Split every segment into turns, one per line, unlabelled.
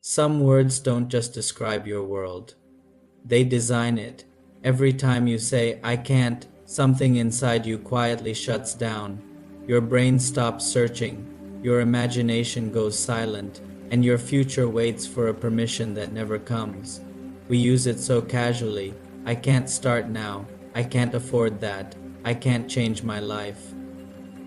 Some words don't just describe your world, they design it. Every time you say, I can't, something inside you quietly shuts down. Your brain stops searching, your imagination goes silent, and your future waits for a permission that never comes. We use it so casually. I can't start now. I can't afford that. I can't change my life.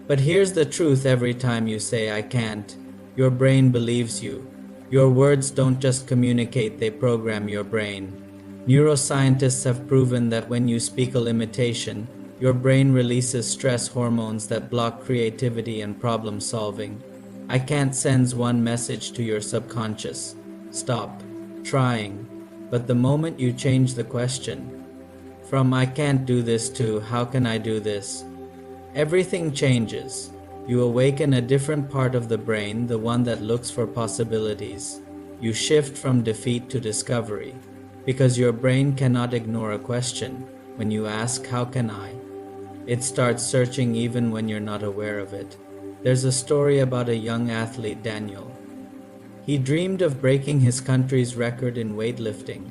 But here's the truth: every time you say I can't, your brain believes you. Your words don't just communicate, they program your brain. Neuroscientists have proven that when you speak a limitation, your brain releases stress hormones that block creativity and problem solving. I can't sends one message to your subconscious: stop trying. But the moment you change the question from I can't do this to how can I do this, everything changes. You awaken a different part of the brain, the one that looks for possibilities. You shift from defeat to discovery, because your brain cannot ignore a question. When you ask, how can I? It starts searching even when you're not aware of it. There's a story about a young athlete, Daniel. He dreamed of breaking his country's record in weightlifting,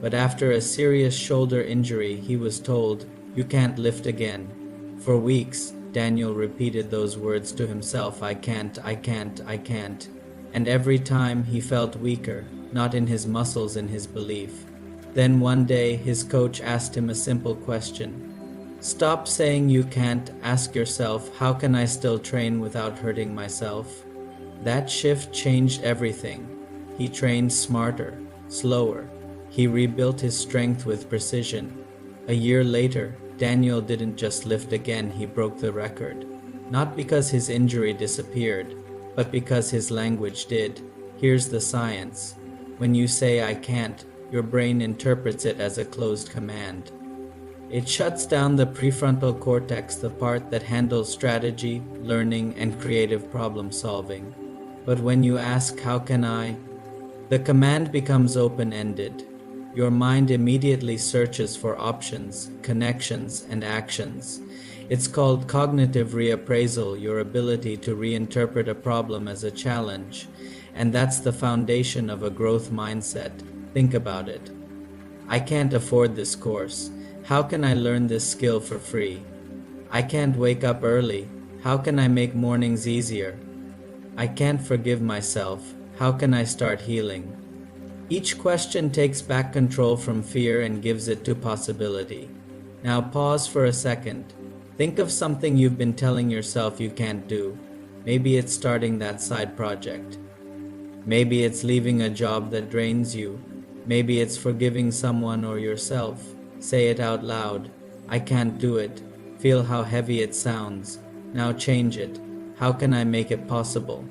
but after a serious shoulder injury, he was told, you can't lift again. For weeks, Daniel repeated those words to himself: I can't, I can't, I can't. And every time he felt weaker, not in his muscles, in his belief. Then one day, his coach asked him a simple question. Stop saying you can't, ask yourself, how can I still train without hurting myself? That shift changed everything. He trained smarter, slower. He rebuilt his strength with precision. A year later, Daniel didn't just lift again, he broke the record. Not because his injury disappeared, but because his language did. Here's the science. When you say I can't, your brain interprets it as a closed command. It shuts down the prefrontal cortex, the part that handles strategy, learning, and creative problem solving. But when you ask, how can I? The command becomes open-ended. Your mind immediately searches for options, connections, and actions. It's called cognitive reappraisal, your ability to reinterpret a problem as a challenge. And that's the foundation of a growth mindset. Think about it. I can't afford this course. How can I learn this skill for free? I can't wake up early. How can I make mornings easier? I can't forgive myself. How can I start healing? Each question takes back control from fear and gives it to possibility. Now pause for a second. Think of something you've been telling yourself you can't do. Maybe it's starting that side project. Maybe it's leaving a job that drains you. Maybe it's forgiving someone or yourself. Say it out loud. I can't do it. Feel how heavy it sounds. Now change it. How can I make it possible?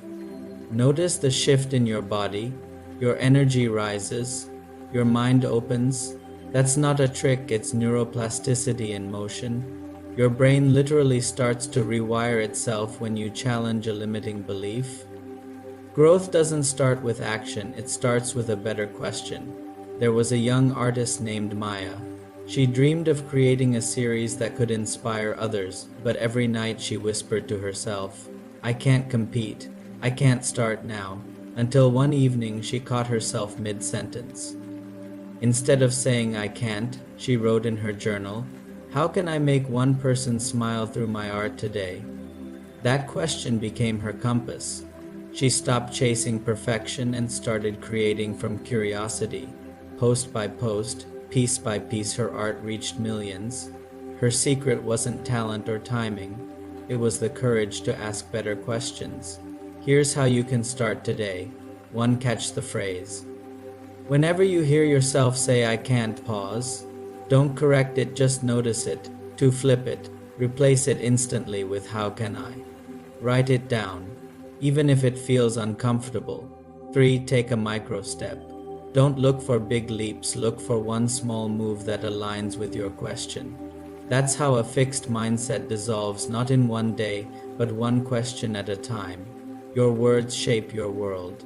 Notice the shift in your body. Your energy rises, your mind opens. That's not a trick, it's neuroplasticity in motion. Your brain literally starts to rewire itself when you challenge a limiting belief. Growth doesn't start with action, it starts with a better question. There was a young artist named Maya. She dreamed of creating a series that could inspire others, but every night she whispered to herself, I can't compete, I can't start now. Until one evening she caught herself mid-sentence. Instead of saying I can't, she wrote in her journal, how can I make one person smile through my art today? That question became her compass. She stopped chasing perfection and started creating from curiosity. Post by post, piece by piece, her art reached millions. Her secret wasn't talent or timing. It was the courage to ask better questions. Here's how you can start today. 1. Catch the phrase. Whenever you hear yourself say I can't, pause. Don't correct it, just notice it. 2. Flip it. Replace it instantly with how can I. Write it down, even if it feels uncomfortable. 3. Take a micro step. Don't look for big leaps, look for one small move that aligns with your question. That's how a fixed mindset dissolves, not in one day, but one question at a time. Your words shape your world.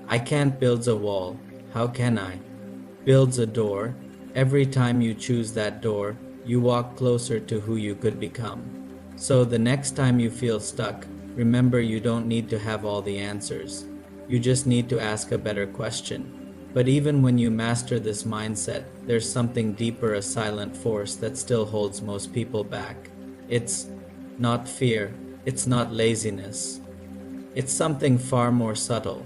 I can't builds a wall. How can I? Builds a door. Every time you choose that door, you walk closer to who you could become. So the next time you feel stuck, remember you don't need to have all the answers. You just need to ask a better question. But even when you master this mindset, there's something deeper, a silent force that still holds most people back. It's not fear, it's not laziness. It's something far more subtle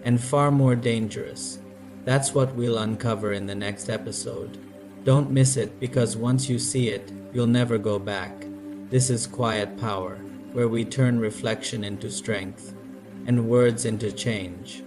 and far more dangerous. That's what we'll uncover in the next episode. Don't miss it, because once you see it, you'll never go back. This is Quiet Power, where we turn reflection into strength and words into change.